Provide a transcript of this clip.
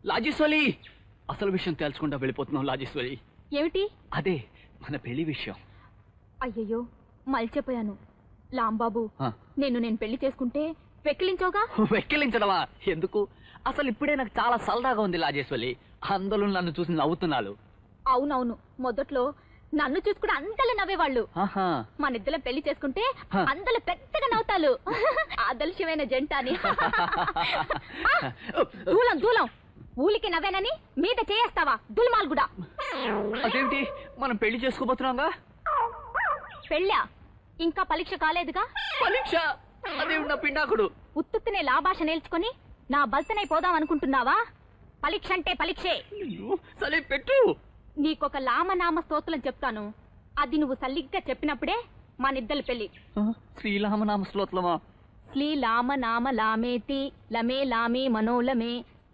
లాజేశ్వరి అసలు విషయం తెలుసుకుంటా వెళ్ళిపోతున్నాం లాజేశ్వరి. ఏమిటి? అదే మన పెళ్లి విషయం. అయ్యయ్యో మలిచిపోయాను. లాంబాబు నేను పెళ్లి చేసుకుంటే వెక్కిలించోగా. వెక్కిలించడమా? ఎందుకు? అసలు ఇప్పుడే నాకు చాలా సరదాగా ఉంది లాజేశ్వరి. అందరూ నన్ను చూసి నవ్వుతున్నారు. అవునవును, మొదట్లో నన్ను చూసుకుని అందరూ నవ్వేవాళ్ళు. మనిద్దరం పెళ్లి చేసుకుంటే అందరూ పెద్దగా నవ్వుతారు. ఆదర్శమైన జంట అని. దూలం దూలం ఊలికి నవ్వేనని మీద చేయేస్తావా దుల్మాల్ కూడా? అదేమిటి, మనం పెళ్లి చేసుకోబోతున్నాగా? పెళ్ళా? ఇంకా పరీక్ష కాలేదుగా. పరీక్ష? అదేమిటి నా పిండాకుడు? ఉత్తునే లాభాష నేర్చుకుని నా బల్తనై పోదాం అనుకుంటున్నావా? పరీక్ష అంటే పరీక్షే. సరే పెట్టు. నీకొక లామనామ స్తోత్రం చెప్తాను, అది నువ్వు సల్లిగ్గా చెప్పినప్పుడే మనిద్దరు పెళ్లి. శ్రీరామనామ స్తోత్రమా? శ్రీలామ నామ లామేతి లమే లామే మనోలమే